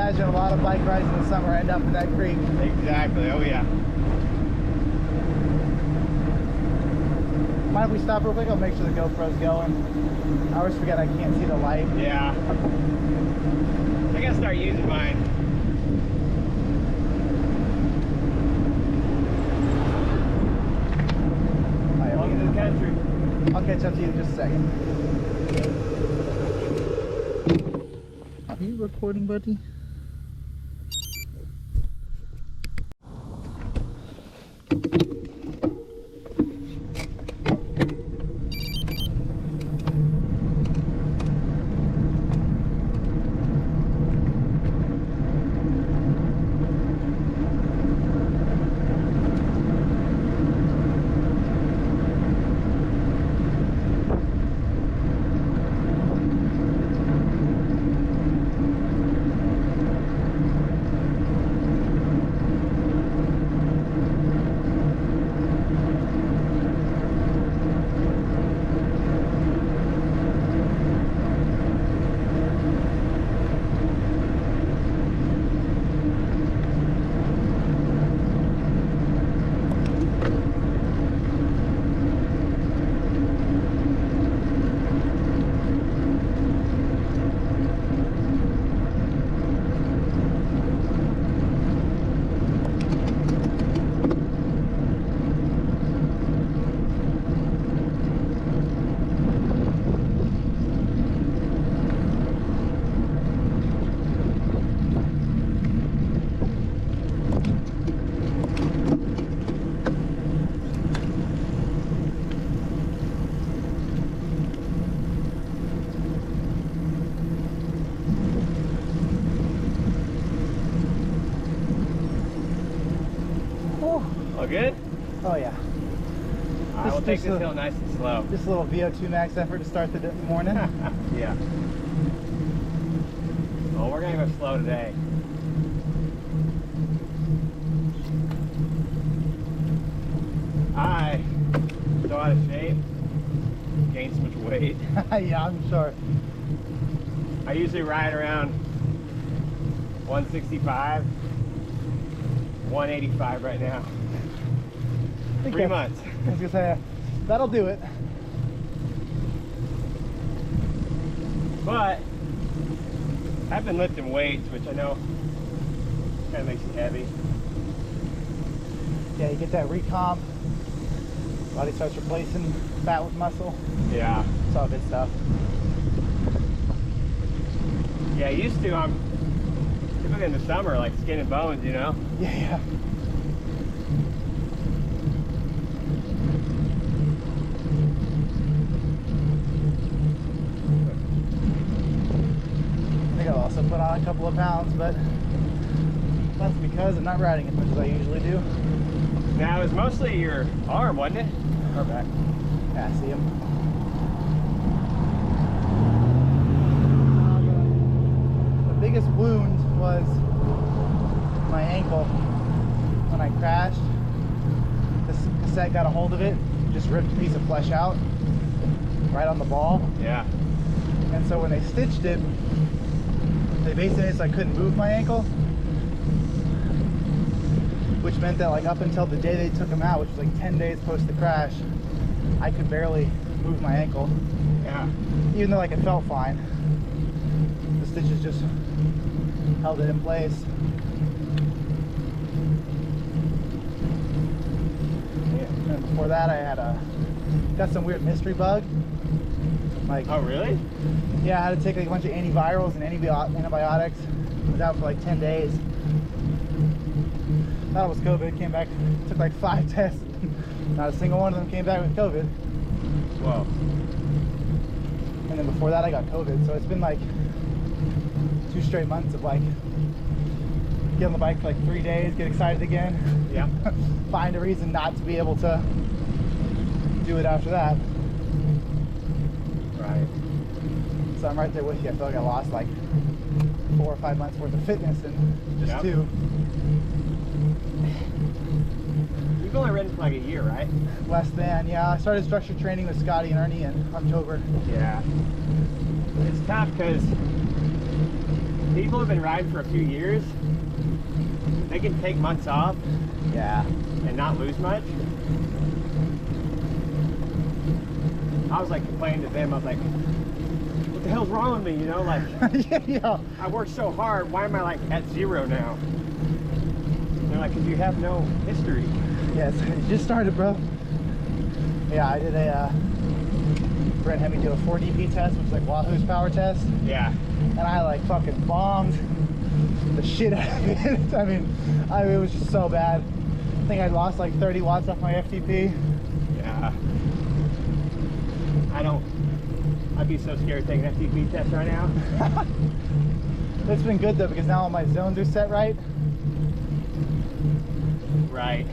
imagine a lot of bike rides in the summer end up in that creek. Exactly. Oh yeah. Mind if we stop real quick? I'll make sure the GoPro's going. I always forget I can't see the light. Yeah. I gotta start using mine. Welcome to the country. I'll catch up to you in just a second. Are you recording, buddy? All good? Oh yeah. I will take this hill nice and slow. Just a little VO2 max effort to start the morning. Yeah. Well, we're gonna go slow today. I so out of shape, gained so much weight. Yeah, I'm sure. I usually ride around 165, 185 right now. 3 months. I was gonna say, that'll do it. But I've been lifting weights, which I know kind of makes you heavy. Yeah, you get that recomp. Body starts replacing fat with muscle. Yeah. It's all good stuff. Yeah, used to, I'm typically in the summer, like skin and bones, you know? Yeah, yeah. I think I've also put on a couple of pounds, but that's because I'm not riding as much as I usually do. Now, it was mostly your arm, wasn't it? Or back? Yeah, see him. The biggest wound was my ankle when I crashed. This cassette got a hold of it, just ripped a piece of flesh out right on the ball. Yeah. And so when they stitched it, they basically made it so I couldn't move my ankle, which meant that like up until the day they took him out, which was like 10 days post the crash, I could barely move my ankle. Yeah. Even though like it felt fine. The stitches just held it in place. Yeah. And before that I had got some weird mystery bug. Like, oh, really? yeah, I had to take like a bunch of antivirals and antibiotics. I was out for like 10 days. Thought it was COVID, came back, took like 5 tests. Not a single one of them came back with COVID. Whoa. And then before that I got COVID. So it's been like 2 straight months of like, get on the bike for like 3 days, get excited again. Yeah. Find a reason not to be able to do it after that. Right. So I'm right there with you. I feel like I lost like 4 or 5 months worth of fitness in just Yep. 2. You've only ridden for like a year, right? Less than, yeah. I started structured training with Scotty and Ernie in October. Yeah. It's tough because people have been riding for a few years, they can take months off Yeah. and not lose much. I was like complaining to them, I was like, what the hell's wrong with me, you know, like, Yeah. I worked so hard, why am I like at 0 now? And they're like, because you have no history. Yes, it just started, bro. Yeah, I did a, Brent had me do a 4DP test, which is like Wahoo's power test. Yeah. And I like fucking bombed the shit out of it. I mean, it was just so bad. I think I lost like 30 watts off my FTP. Yeah. I'd be so scared taking an FTP test right now. It's been good though, because now all my zones are set right. Right.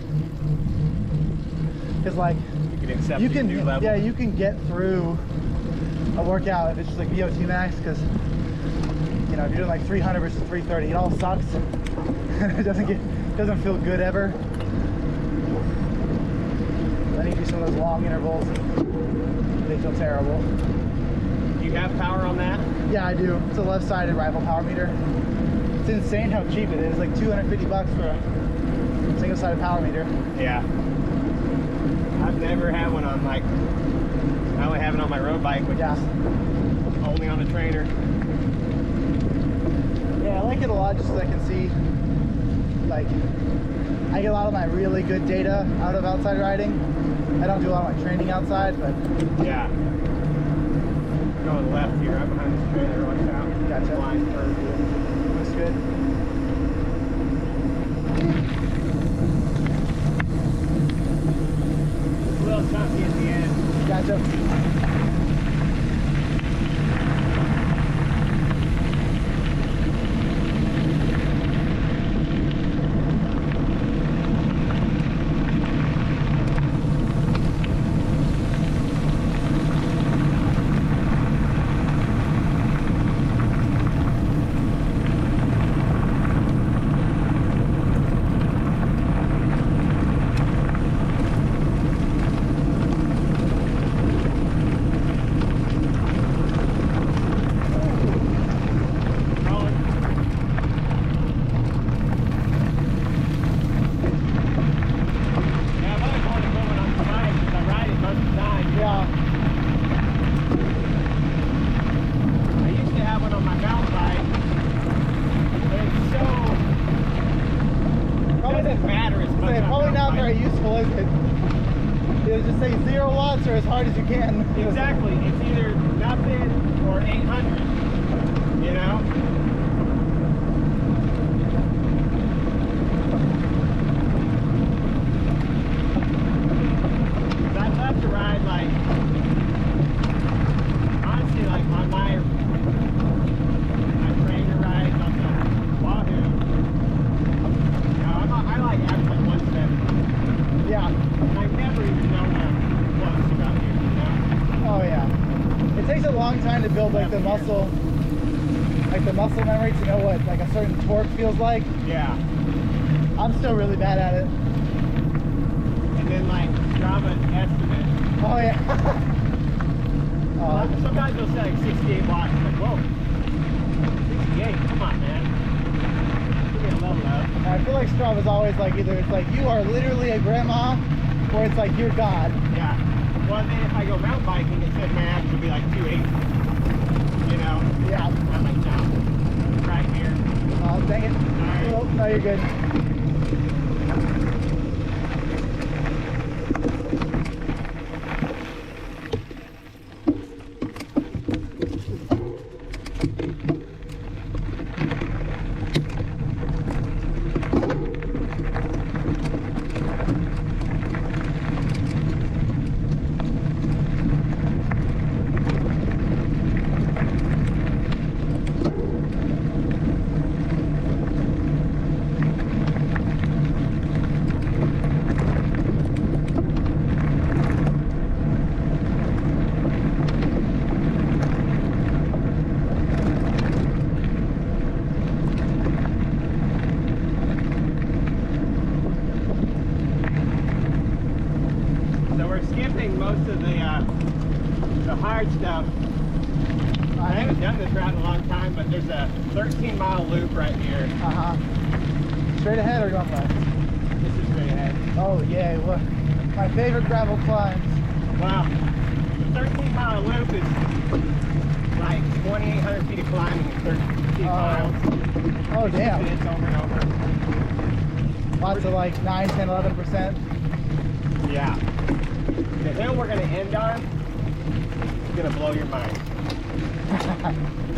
Because like, You can accept you the can, new level. yeah, you can get through a workout if it's just like VO2 max, because you know, if you're doing like 300 versus 330, it all sucks. It doesn't feel good ever. Then you do some of those long intervals, they feel terrible. Do you have power on that? Yeah, I do. It's a left-sided rival power meter. It's insane how cheap it is. Like 250 bucks for a single-sided power meter. Yeah. I've never had one on like, I only have it on my road bike, which Yeah. is only on the trainer. Yeah, I like it a lot just so I can see, like, I get a lot of my really good data out of outside riding. I don't do a lot of my training outside, but Yeah. Going left here, I'm behind this trailer, watch out. Gotcha. Blind curve here. looks good. It's a little chunky at the end. Gotcha. Rolling. Yeah, I've always wanted to go on the bike because I ride it most of the time. Yeah. I used to have one on my mountain bike, but it's so, it doesn't matter as much. Say, on probably mountain not bike. very useful, is it? It'll just say 0 watts or as hard as you can. Exactly. It's either nothing or 800. You know? I'd love to ride like, honestly, like on my trainer rides on the Wahoo. No, I like average like 170. Yeah. And I never even know what close about here, you know? Oh yeah. It takes a long time to build like the muscle memory to know what like a certain torque feels like. Yeah. I'm still really bad at it. And then like Strava estimate. Oh yeah. Oh, Sometimes they'll say like 68 watts. I'm like, whoa. 68, come on, man. Give me a level up. I feel like Strava's always like either it's like you are literally a grandma or it's like you're God. Yeah. Well, and then if I go mountain biking, it said my average would be like 280. You know? Yeah. I'm like, no. Right here. Oh, dang it. Alright. Oh, no, you're good. So we're skipping most of the hard stuff. I think done this route in a long time, but there's a 13-mile loop right here. Straight ahead or going left? This is straight ahead. Oh yeah, well, my favorite gravel climbs. Wow. The 13-mile loop is like 2,800 feet of climbing in 13 miles. Oh damn. It's over and over. Lots of like 9, 10, 11%. Yeah. The hill we're going to end on is going to blow your mind.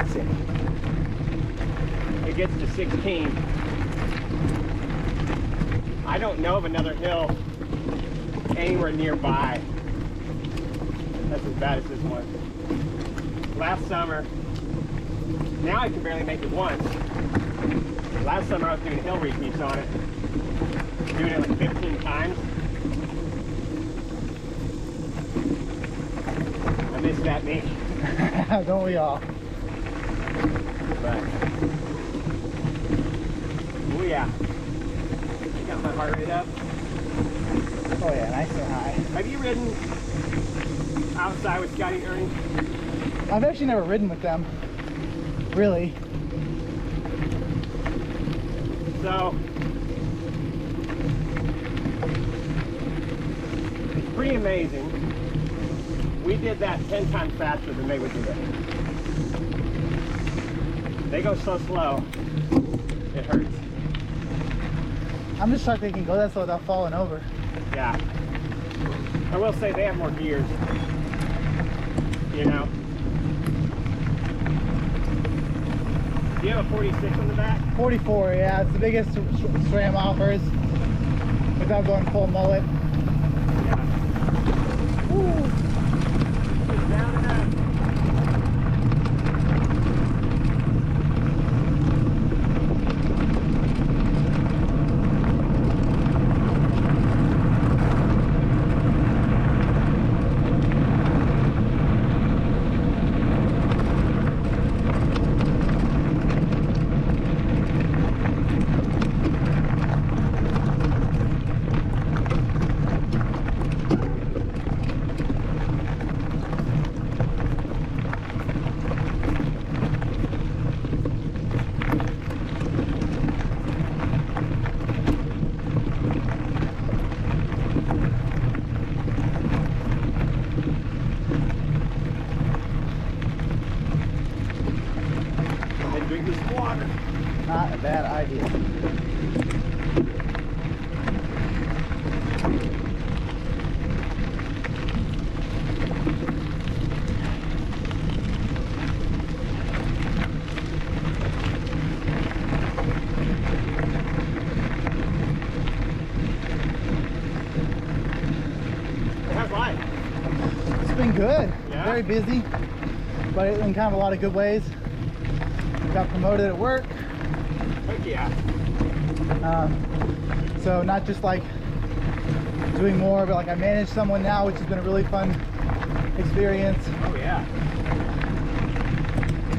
Sick. It gets to 16. I don't know of another hill anywhere nearby that's as bad as this one. Last summer, now I can barely make it once. Last summer I was doing hill repeats on it. Doing it like 15 times. I miss that me. Don't we all? But, oh yeah. I got my heart rate up. Oh yeah, nice and high. Have you ridden outside with Scotty and Ernie? I've actually never ridden with them. Really. So, it's pretty amazing. We did that 10 times faster than they would do it. They go so slow, it hurts. I'm just shocked they can go that slow without falling over. Yeah. I will say they have more gears. You know? Do you have a 46 on the back? 44, yeah, it's the biggest SRAM offers without going full mullet. Yeah. Woo. Just down and up. Drink this water. Not a bad idea. How's life? It's been good. Yeah? Very busy, but in kind of a lot of good ways. Got promoted at work. Heck yeah. So not just like doing more, but like I manage someone now, which has been a really fun experience. Oh yeah.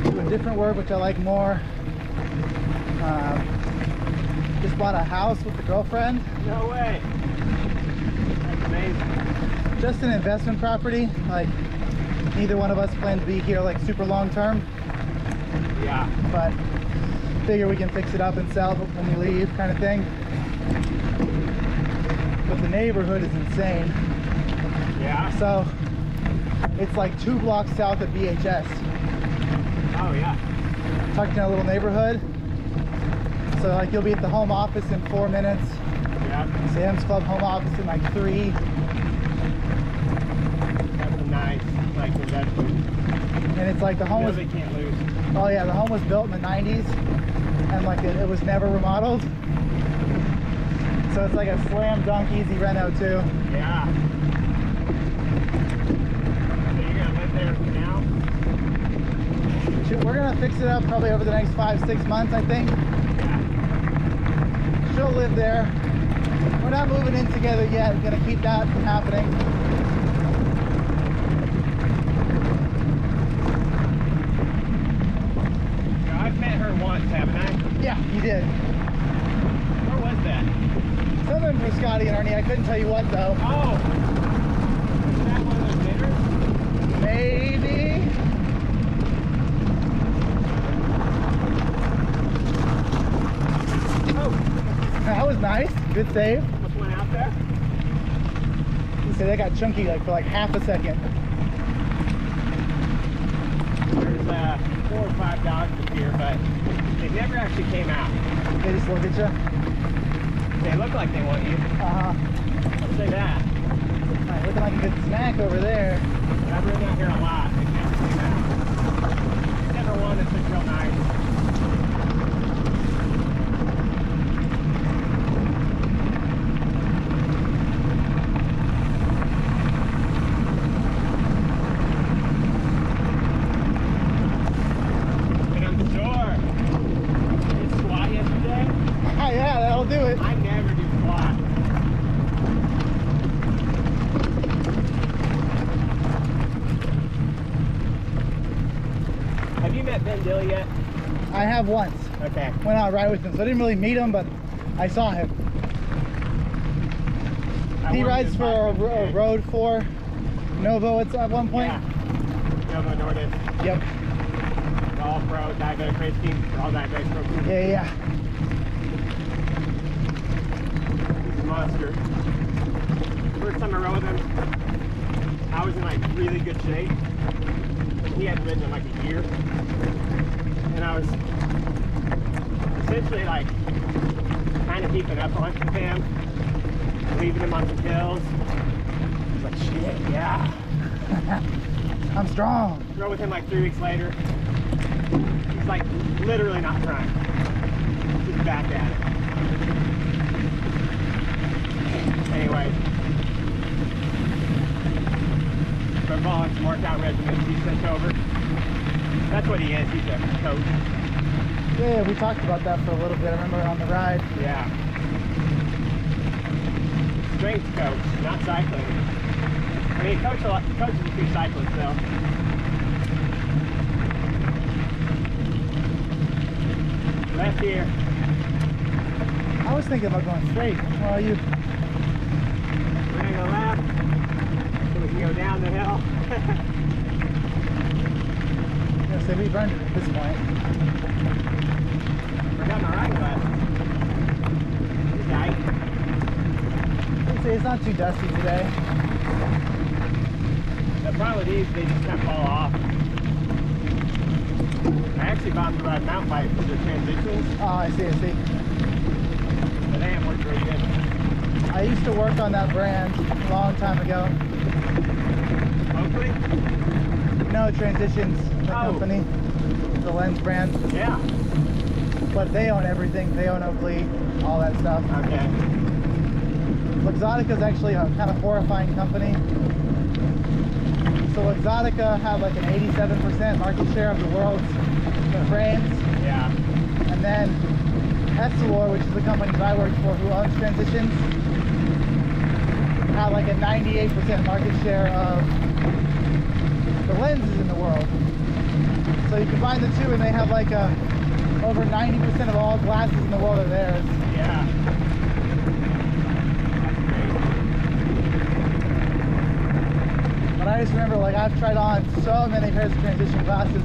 Doing different work, which I like more. Just bought a house with a girlfriend. No way. That's amazing. Just an investment property. Like neither one of us plan to be here like super long term. Yeah. But figure we can fix it up and sell it when we leave, kind of thing. But the neighborhood is insane. Yeah. So it's like 2 blocks south of BHS. Oh yeah. Tucked in a little neighborhood. So like you'll be at the home office in 4 minutes. Yeah. Sam's Club home office in like 3. That's nice. Like investment. And it's like the home was, they can't lose. oh yeah, the home was built in the 90s and like it was never remodeled. So it's like a slam dunk easy reno too. Yeah. So you're gonna live there now? We're gonna fix it up probably over the next 5-6 months, I think. Yeah. She'll live there. We're not moving in together yet. We're gonna keep that from happening. Now, I've met her once, haven't I? Yeah, you did. Where was that? Something for Scotty and Ernie. I couldn't tell you what though. Oh! Is that one of those dinners? Maybe. Good save. Almost went out there. You say they got chunky like for like half a second. There's 4 or 5 dogs up here, but they never actually came out. They just look at you. They look like they want you. Uh-huh. I'll say that. Alright, looking like a good snack over there. But I've ridden out here a lot. They never came out. Never one that's been real nice. Been on the door. Did you squat yesterday? Ah, yeah, that'll do it. I never do squat. Have you met Bentonville yet? I have once. Okay. Went out right with him, so I didn't really meet him, but I saw him. He rides for a road for Novo at one point. Yeah. Novo Nordisk. Yep. All pro, diabetic race team, all diabetic pro team. Yeah, yeah. He's a monster. First time I rode with him, I was in like really good shape. He hadn't ridden in like a year. And I was essentially like kind of keeping up on him, leaving him on some hills. I was like, shit, yeah. I'm strong. Rode with him like 3 weeks later. He's like literally not trying. Just back at it. Anyway. Been following some workout regimens he sent over. That's what he is. He's a coach. Yeah, we talked about that for a little bit. I remember on the ride. Yeah. Strength coach, not cycling. I mean, he coaches a few cyclists though. Left here. I was thinking about going straight. Well, you. We're gonna go left, so we can go down the hill. Yeah, so we've run at this point. We're down the right, but it's tight. I'd say it's not too dusty today. The problem with these, they just kind of fall off. I actually bought them to ride mountain bikes for their transitions, Oh, I see, I see. but they haven't worked very good. I used to work on that brand a long time ago. Oakley? No, Transitions, the Oh. company, the lens brand. Yeah. But they own everything. They own Oakley, all that stuff. Okay. Luxottica is actually a kind of horrifying company. So Luxottica had like an 87% market share of the world's frames. Yeah. And then Essilor, which is the company that I worked for who owns Transitions, had like a 98% market share of the lenses in the world. So you combine the two and they have like over 90% of all glasses in the world are theirs. Yeah. But I just remember, like, I've tried on so many pairs of Transition glasses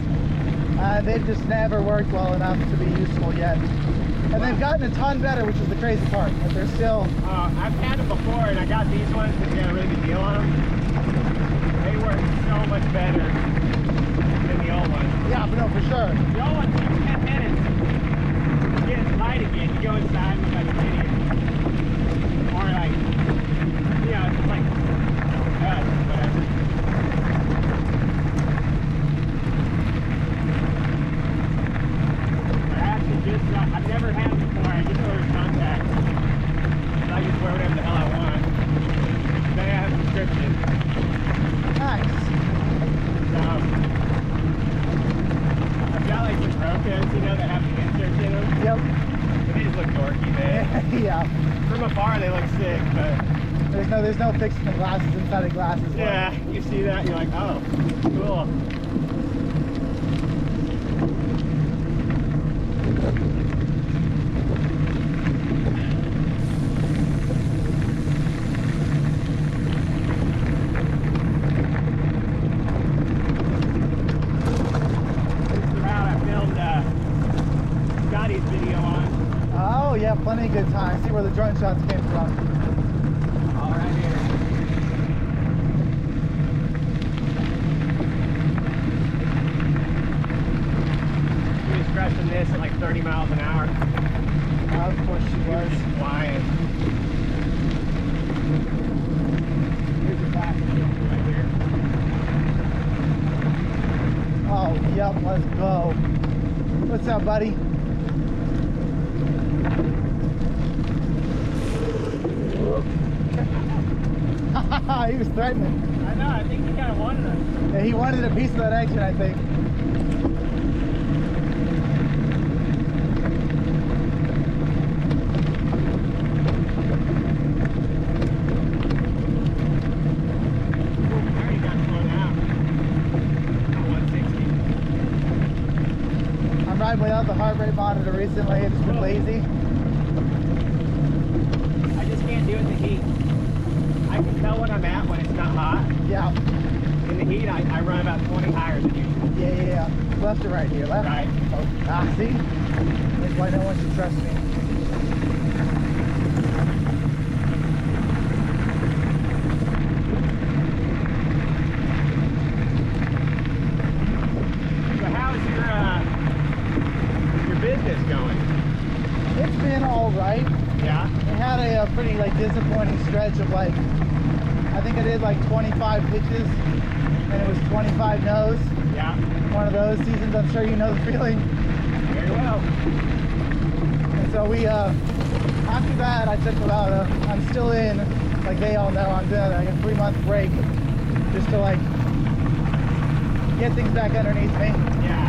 and they've just never worked well enough to be useful yet. And they've gotten a ton better, which is the crazy part, but they're still... I've had them before, and I got these ones because they had a really good deal on them. They work so much better than the old ones. Yeah, but no, for sure. The old ones take 10 minutes to get it light again. You go inside and look like an idiot. Or like, you know, it's like, whatever. I've never had them before. I just ordered contacts. So I just wear whatever the hell I want. Then I have a prescription. Nice. So I've got like some Rokas, you know, that have the inserts in them. Yep. But they just look dorky, man. Yeah. From afar they look sick, but There's no fixing the glasses inside of glasses. yeah, you see that, you're like, oh, cool. yeah, plenty of good times. See where the drone shots came from. All right here. She was crushing this at like 30 miles an hour. Of course she was. Just flying. Here's your package right here. Oh, yep, let's go. What's up, buddy? He was threatening. I know, I think he kind of wanted us. Yeah, he wanted a piece of that action, I think. Without the heart rate monitor recently, it's been lazy. I just can't do it in the heat. I can tell when I'm at when it's not hot. Yeah. In the heat, I run about 20 higher than usual. Yeah. Left or right here? Left? Right. Oh, see? That's why no one should trust me. So how's your business going? It's been all right. Yeah. I had a pretty disappointing stretch of I think I did 25 pitches and it was 25 no's. Yeah. One of those seasons, I'm sure you know the feeling. Very well. And so we, after that, I took about I'm still in, they all know, I'm doing a 3-month break just to get things back underneath me. Yeah.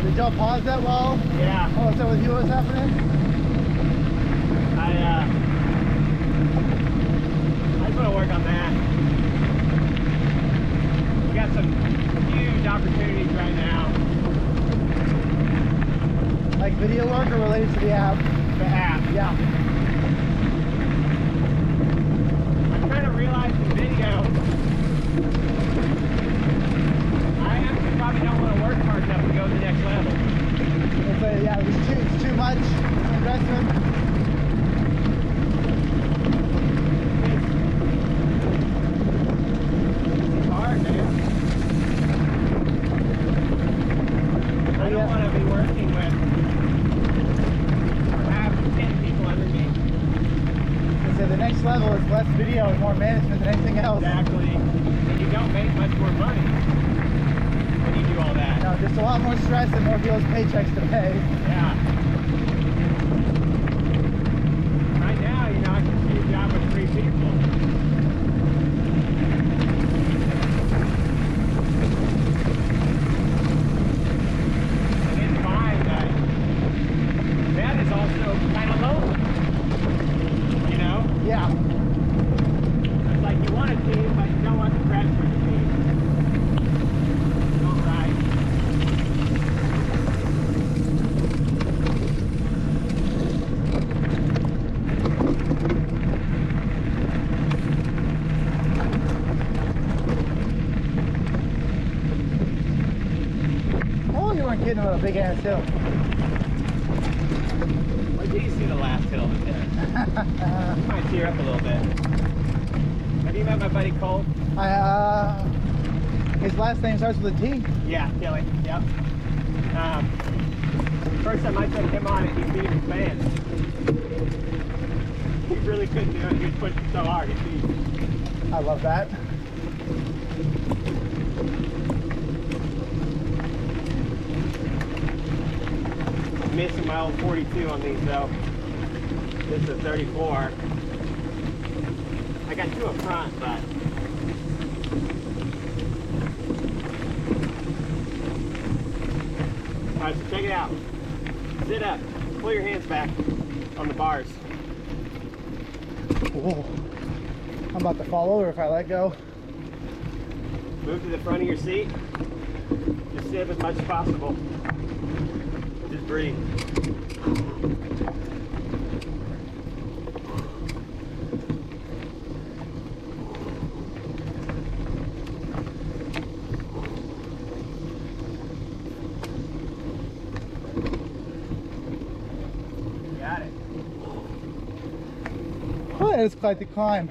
Did y'all pause that wall? Yeah. Oh, is that with you what's happening? I just want to work on that. We got some huge opportunities right now. Like video work or related to the app? The app. Yeah. I'm trying to realize the video. I actually probably don't want to work hard enough to go to the next level. Yeah, it's too much investment. It's hard, man. I don't want to be working with or have 10 people under me. So the next level is less video and more management than anything else. Exactly. And you don't make much more money when you do all that. No, just a lot more stress and more people's paychecks to pay. Yeah. Right now, I can see a job with 3 people. And then find that is also kind of lonely. Yeah. It's like you want a team, but you don't want the pressure of the team. All right. weren't kidding about a big ass hill. Where did you see the last hill up there? You might tear up a little bit. Have you met my buddy Cole? His last name starts with a T. Yeah, Kelly. Yep. First time I took him on it, he beat his band. He really couldn't do it. He was pushing so hard. He beat. I love that. Missing my old 42 on these though. This is a 34. I got two up front, but alright, so check it out. Sit up. Pull your hands back on the bars. Whoa. I'm about to fall over if I let go. Move to the front of your seat. Just sit up as much as possible. Just breathe. Got it. Oh, that is quite the climb.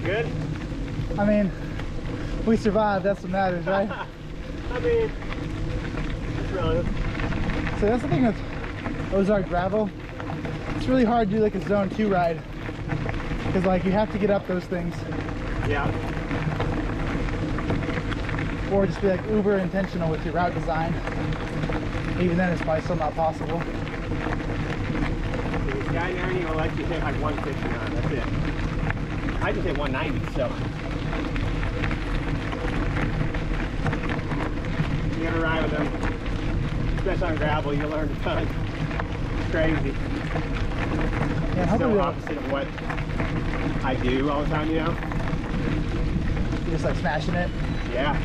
Good? I mean, we survived, that's what matters, right? I mean, it's relative. So that's the thing with Ozark gravel. It's really hard to do like a zone 2 ride. Because like you have to get up those things. Yeah. Or just be like uber intentional with your route design. Even then it's probably still not possible. This guy in Ernie will let you hit like 159, that's it. I just hit 190, so. You gotta ride with them, especially on gravel, you learn a ton. It's crazy. Yeah, It's so opposite of what I do all the time, you know? You're just like smashing it. Yeah.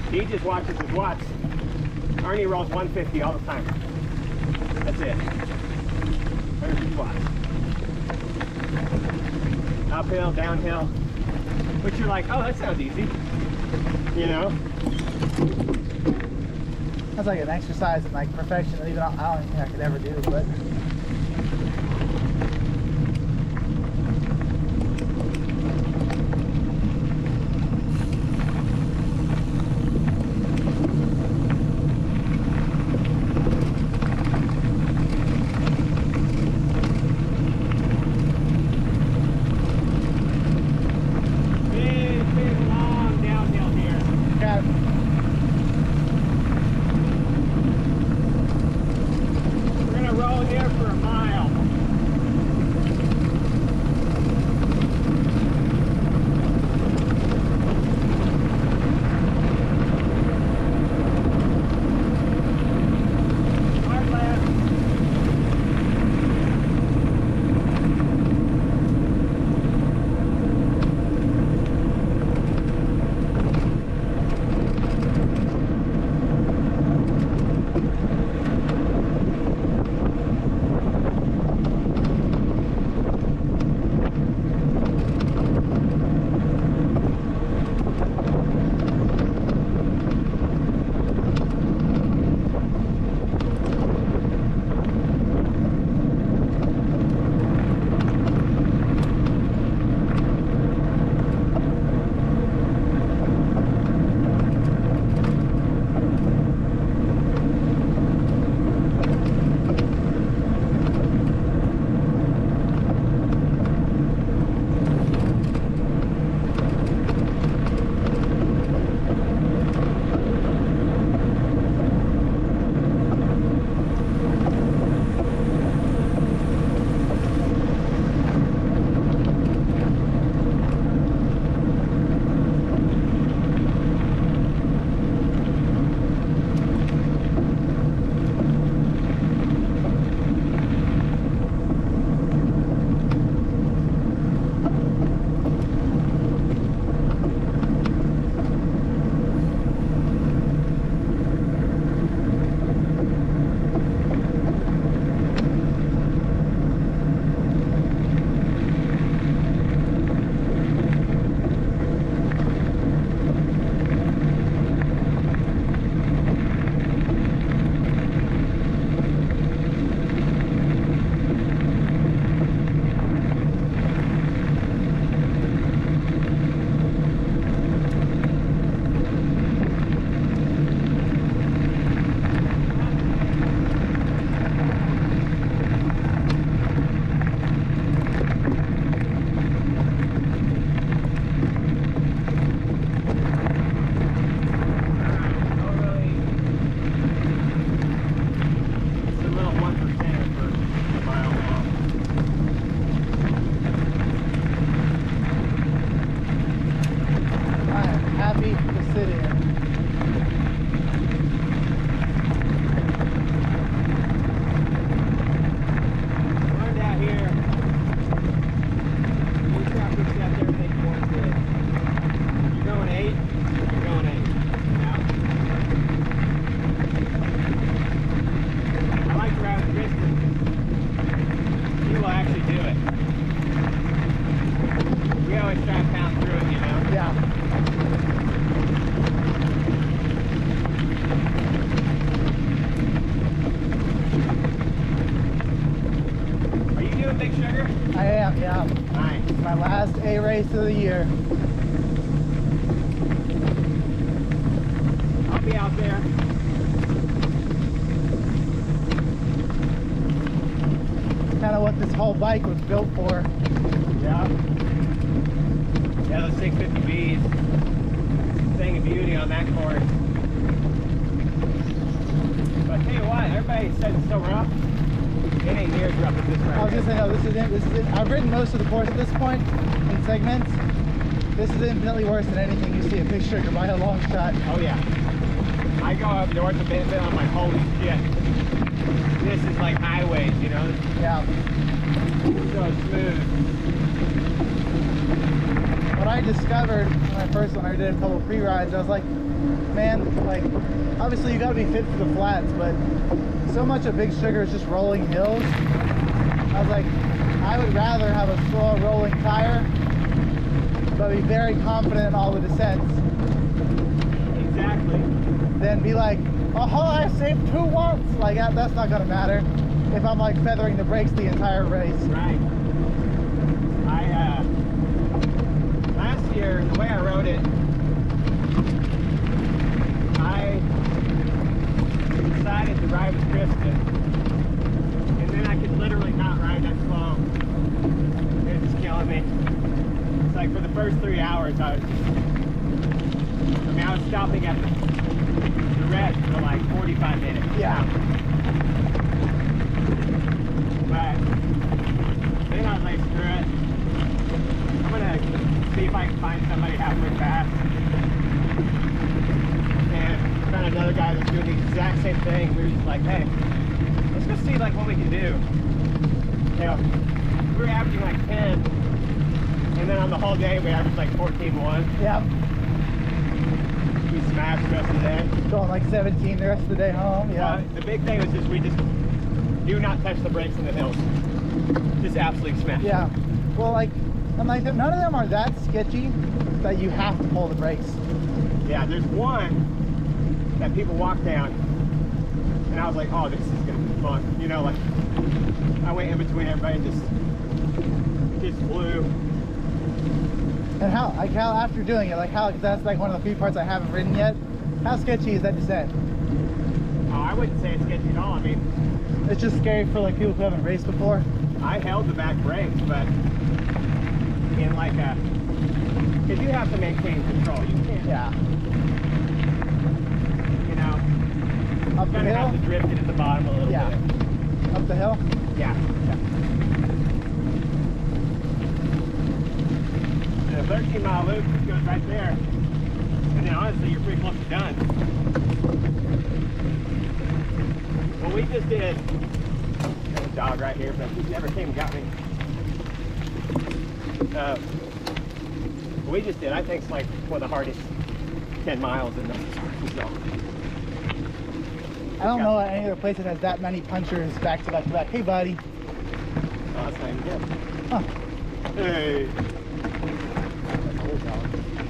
He just watches his watts. Ernie rolls 150 all the time. That's it. 100 watts. Uphill, downhill, but you're like, oh, that sounds easy, you know? That's like an exercise in like perfection that even I don't think I could ever do, but We're gonna roll here doing Big Sugar? I am, yeah. Nice. My last A race of the year. I'll be out there. Kind of what this whole bike was built for. Yeah. Yeah, those 650Bs. Thing of beauty on that course. But I tell you what, everybody says it's so rough. It ain't near as rough as this right I was just saying, no, this is it. I've ridden most of the course at this point in segments. This is infinitely worse than anything you see at Big Sugar by a long shot. Oh yeah. I go up north of Bentonville, I'm like, holy shit. This is like highways, you know? Yeah. So smooth. What I discovered when I did a couple of pre-rides, I was like, man, like, obviously you gotta be fit for the flats, but so much of Big Sugar is just rolling hills. I was like, I would rather have a slow rolling tire, but be very confident in all the descents. Exactly. Than be like, oh, I saved 2 watts. Like, that's not gonna matter if I'm like feathering the brakes the entire race. Right. Last year, the way I rode it, I decided to ride with Kristen, and then I could literally not ride that slow. It was just killing me. It's like for the first 3 hours, I was stopping at the rest for like 45 minutes. Yeah. But then I was like, screw it. I'm gonna see if I can find somebody halfway fast. And found another guy that's doing the exact same thing. We were just like, hey, let's go see like what we can do. You know, we were averaging like 10, and then on the whole day we averaged like 14.1. Yep. We smashed the rest of the day. Going like 17 the rest of the day home. Yeah. The big thing was just we just do not touch the brakes in the hills. Just absolutely smash. Yeah. Well, like, I'm like, none of them are that sketchy that you have to pull the brakes. Yeah, there's one that people walk down, and I was like, oh, this is gonna be fun. You know, like, I went in between everybody and just flew. And how after doing it, like how, that's like one of the few parts I haven't ridden yet. How sketchy is that descent? Oh, I wouldn't say it's sketchy at all. I mean, It's just scary for like people who haven't raced before. I held the back brakes, but in like a, because you have to maintain control. You can't, Yeah. you know, Up the kind of have to hill? drift it at the bottom a little Yeah. bit. Up the hill? Yeah. The 13-mile loop just goes right there. And then honestly, you're pretty close to done. Well, we just did, there's a dog right here, but he never came and got me. We just did, I think it's like one of the hardest 10 miles in the Ozarks. So. I don't know any other place that has that many punchers back to back to back. Hey, buddy. Oh, that's not even good. Huh. Hey.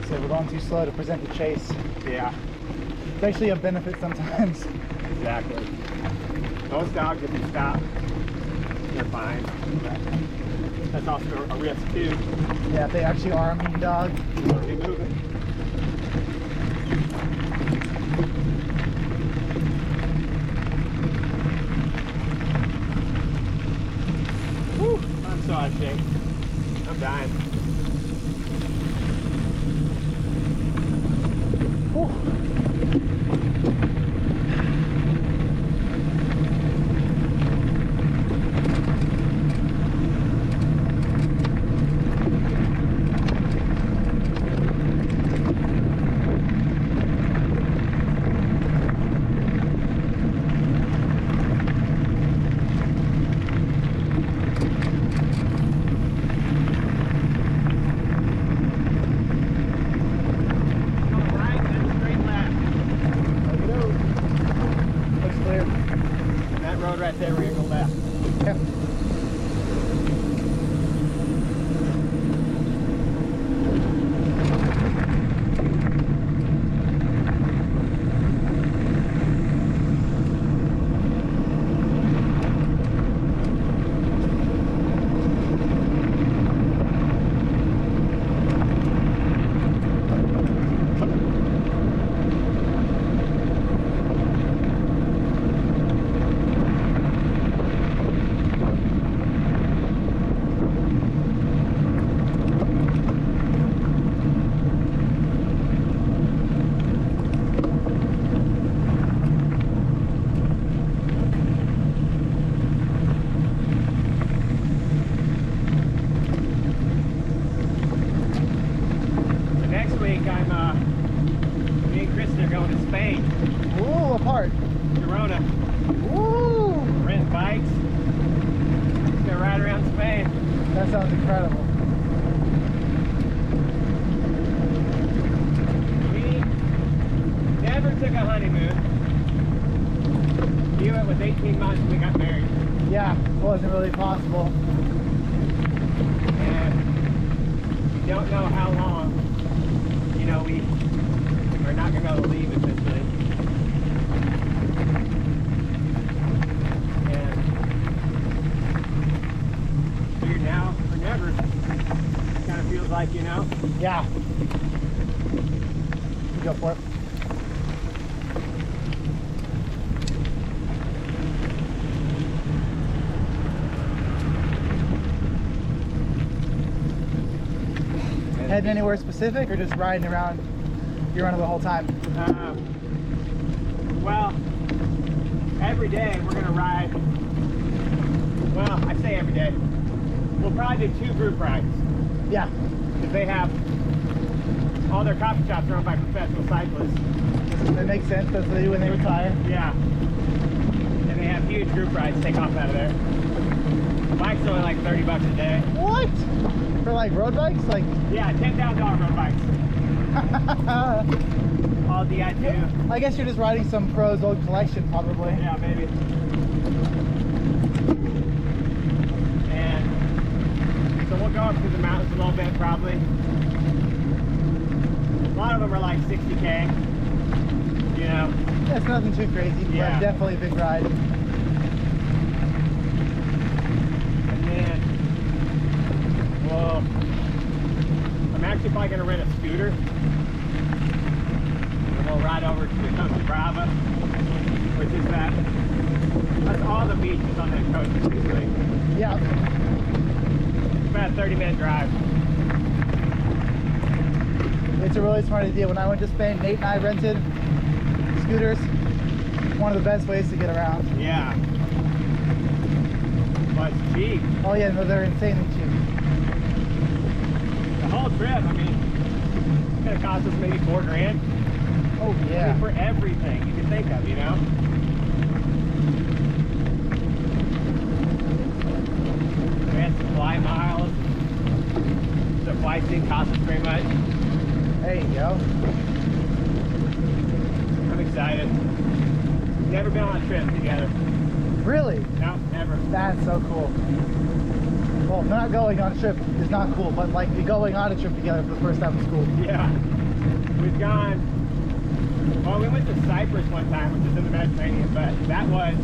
So we're going too slow to present the chase. Yeah, It's actually a benefit sometimes. exactly. Most dogs, if you stop, they're fine. But that's also a risk too. Yeah, if they actually are a mean dog. You want to be moving. Whew, I'm so out of shape. I'm dying. Whew. Right, then straight left. That sounds incredible. We never took a honeymoon. It was 18 months when we got married. Yeah, it wasn't really possible. And we don't know how long, you know, we are not going to be able to leave essentially. And figured now or never. It kind of feels like, you know. Yeah. You go for it. Heading anywhere specific or just riding around? You're running the whole time? Well, every day we're going to ride. Well, I say every day. We'll probably do 2 group rides. Yeah. Because they have all their coffee shops are owned by professional cyclists. That makes sense. That's what they do when they retire. Yeah. And they have huge group rides take off out of there. The bike's only like $30 a day. What? For like road bikes? Like yeah, $10,000 road bikes. All DI2. I guess you're just riding some pro's old collection probably. Yeah, maybe. And so we'll go up through the mountains a little bit probably. A lot of them are like 60K. You know? That's nothing too crazy, Yeah. but definitely a big ride. And then, well, I'm actually probably going to rent a scooter. And we'll ride over to the Coast of Brava, which is that's all the beaches on that coast, basically. Yeah. It's about a 30-minute drive. It's a really smart idea. When I went to Spain, Nate and I rented scooters. One of the best ways to get around. Yeah. But it's cheap. Oh yeah, no, they're insanely cheap. The whole trip, I mean, it's going to cost us maybe $4 grand. Oh I yeah. mean, for everything you can think of, you know? We had supply miles. The flights didn't cost us very much. There you go. I'm excited. Never been on a trip together. Really? No, never. That's so cool. Well, not going on a trip is not cool, but like going on a trip together for the first time is cool. Yeah. We've gone, well, we went to Cyprus one time, which is in the Mediterranean, but that was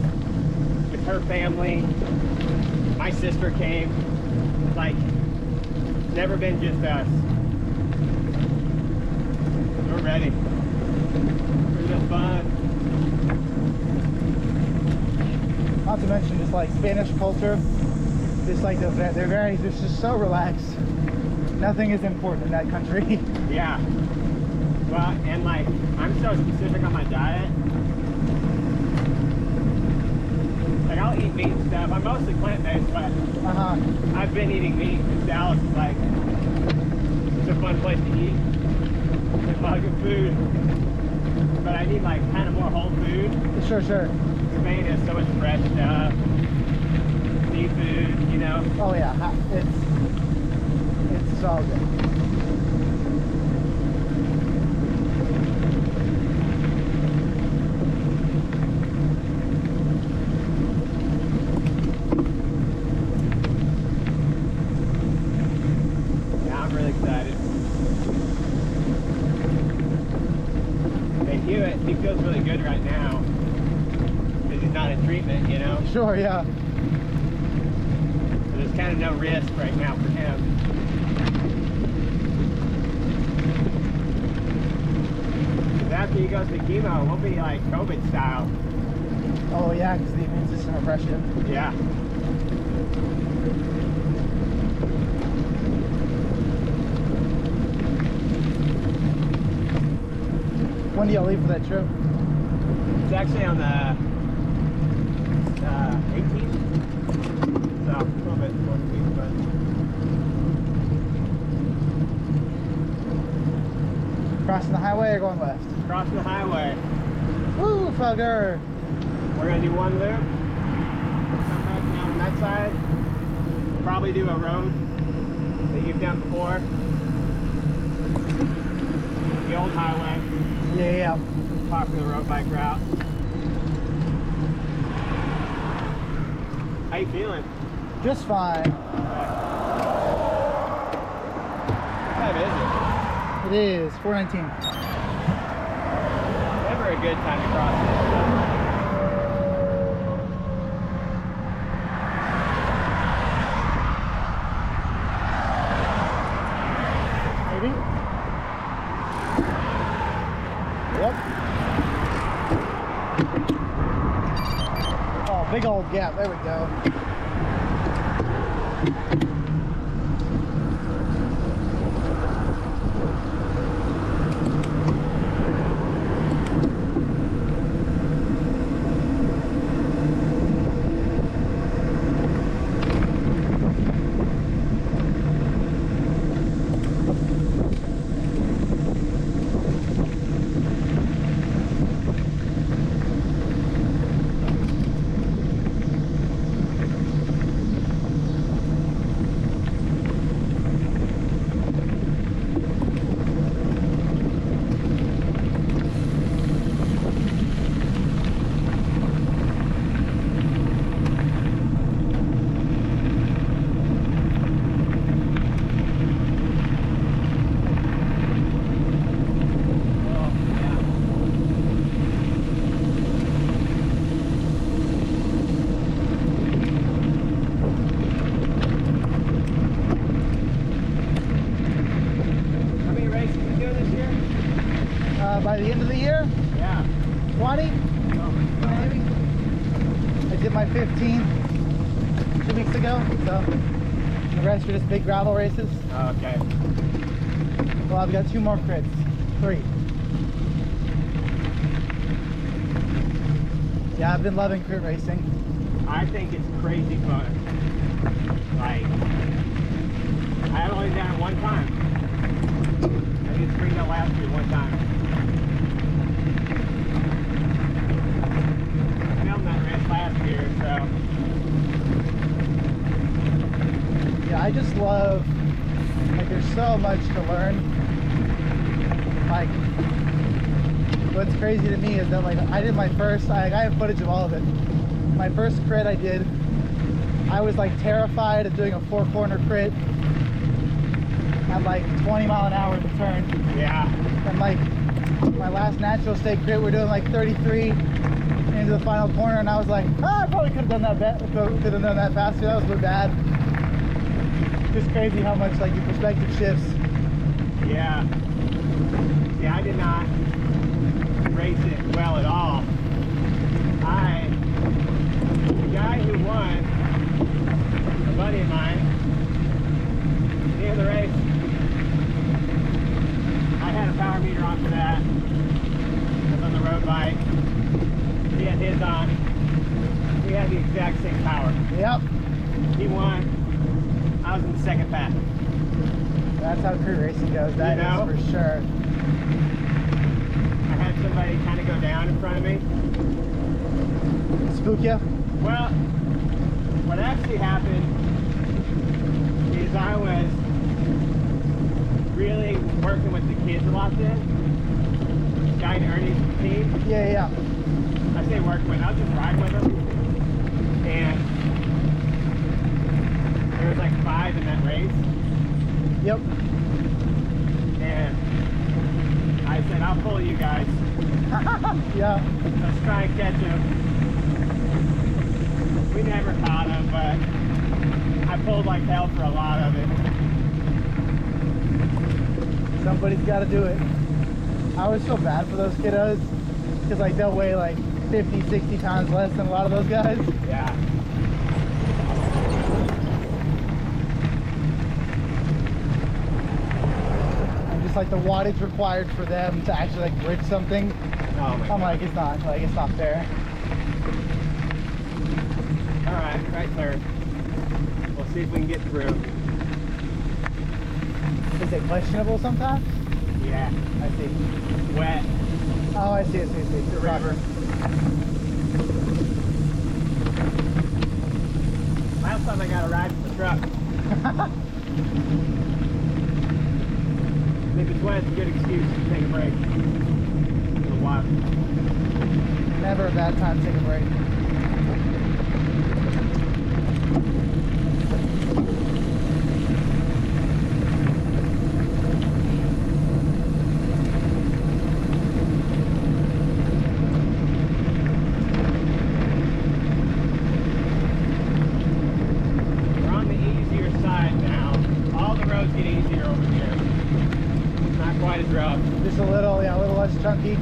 with her family. My sister came. Like, never been just us. We're ready. We're just fun. Not to mention just like Spanish culture, just like they're just so relaxed. Nothing is important in that country. Yeah. Well, and like, I'm so specific on my diet. Like, I'll eat meat and stuff. I'm mostly plant-based, but I've been eating meat because Dallas is like, it's a fun place to eat. There's a lot of good food. But I need like kind of more whole food. Sure. Spain has so much fresh stuff. Seafood, you know? Oh yeah, it's so good. Yeah, I'm really excited. And Hewitt, he feels really good right now. Because he's not in treatment, you know? Sure, yeah. So there's kind of no risk right now for him. Because after he goes to chemo, we'll be like COVID style. Oh yeah, because the immune system refreshed him. Yeah. When do y'all leave for that trip? It's actually on the 18th. So, a little bit more than a week, but... Crossing the highway or going west? Crossing the highway. Woo, fugger! We're going to do one loop. Come back down on that side. probably do a road that you've done before. The old highway. Yeah. Popular road bike route. How you feeling? Just fine. What time is It is 4:19. it? Never a good time to cross this stuff. Maybe? Yep. Oh, big old gap. There we go. By the end of the year, Yeah. 20 Oh, maybe. I did my 15 2 weeks ago, so the rest are just big gravel races. okay. Well, I've got 2 more crits, 3. Yeah, I've been loving crit racing. I think it's crazy fun. Like, I've only done it one time. I did Springdale last year one time. I filmed that race last year, so Yeah, I just love, like, there's so much to learn. Like, what's crazy to me is that, like, I did my first, I have footage of all of it. My first crit I did, I was like terrified of doing a 4-corner crit at like 20 mile an hour in the turn. yeah. And like my last natural state crit, we're doing like 33 into the final corner, and I was like, I probably could have done that could have done that faster. That was a bit bad. Just crazy how much like your perspective shifts. Yeah. Yeah, I did not race it well at all. The guy who won, a buddy of mine, at the end of the race, I had a power meter on for that. I was on the road bike. He had his on. We had the exact same power. Yep. He won. I was in the second pack. That's how crit racing goes. That You know? is for sure. I had somebody kind of go down in front of me. Spook you? Well, what actually happened is I was really working with the kids a lot then. Guy and Ernie's team. Yeah. I say working with, I was just riding with them. And there was like 5 in that race. Yep. And I said, I'll pull you guys. Yeah. Let's try and catch him. We never caught him, but I pulled like hell for a lot of it. Somebody's got to do it. I always feel bad for those kiddos because like they'll weigh like 50, 60 pounds less than a lot of those guys. Yeah. And just like the wattage required for them to actually like bridge something, Oh my I'm like, it's not fair. All right, right turn. We'll see if we can get through. Is it questionable sometimes? Yeah. I see. Wet. Oh, I see. The river. Last time I got a ride from the truck. If it's wet, it's a good excuse to take a break. A little while. Never a bad time to take a break. We're on the easier side now. All the roads get easier over here. Not quite as rough. Just a little, yeah, a little less chunky.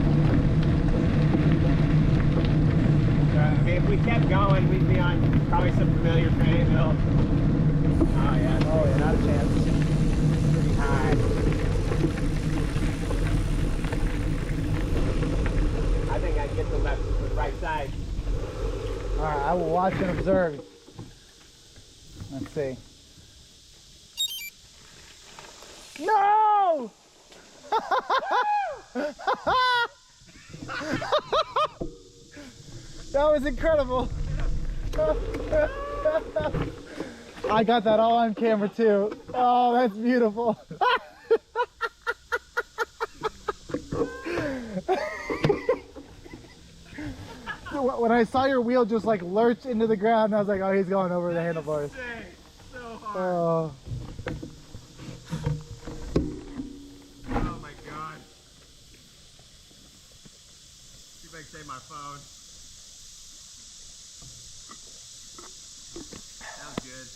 I mean, if we kept going, we'd be on probably some familiar Bentonville. Oh yeah. Oh yeah, not a chance. Pretty high. I think I can get the right side. All right, I will watch and observe. Let's see. No! That was incredible. I got that all on camera too. Oh, that's beautiful. When I saw your wheel just like lurch into the ground, I was like, oh, he's going over the handlebars. So hard. Oh. Oh my god. See if I can save my phone. That was good.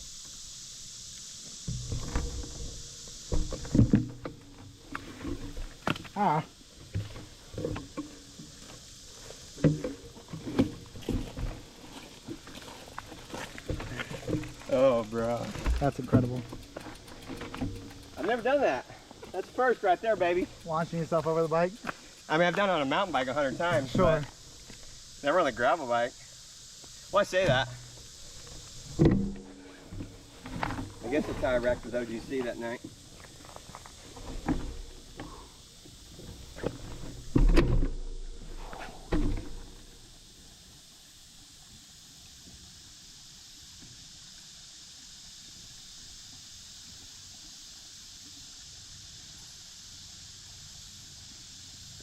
Ah. Oh, bro. That's incredible. I've never done that. That's first right there, baby. Launching yourself over the bike? I mean, I've done it on a mountain bike 100 times. Sure. But never on a gravel bike. Well, I say that. I guess that's how I wrecked with OGC that night.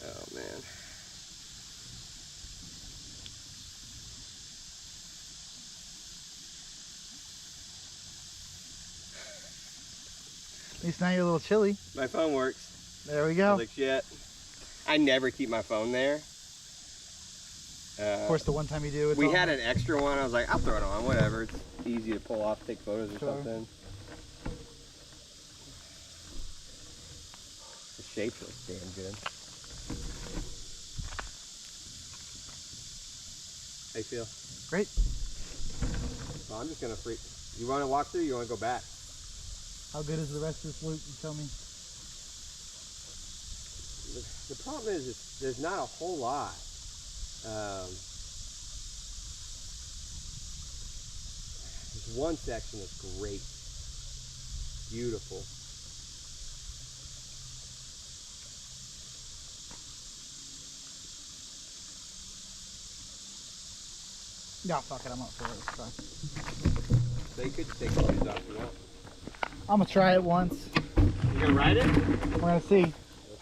Oh man. At least now you're a little chilly. My phone works. There we go. Like shit. I never keep my phone there. Of course, the one time you do it. We had an extra one. I was like, I'll throw it on, whatever. It's easy to pull off, take photos or Sure. something. The shape looks damn good. How you feel? Great. Well, I'm just gonna freak. You want to walk through? Or you want to go back? How good is the rest of this loop? You tell me. The problem is there's not a whole lot. There's one section that's great, beautiful. Yeah, fuck it. I'm up for it. Let's try. So you could take the shoes off if you want. I'm gonna try it once. You gonna ride it? We're gonna see.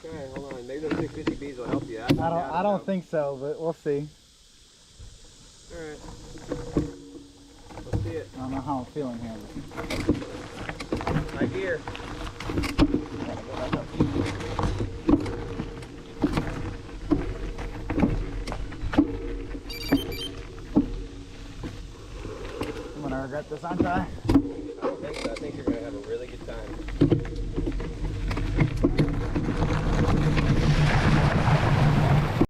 Okay, hold on. Maybe those 650Bs will help you. I don't think so, but we'll see. All right. Let's see it. I don't know how I'm feeling here. My gear. I'm gonna regret this, aren't I? I don't think so. I think you're gonna have a really good time.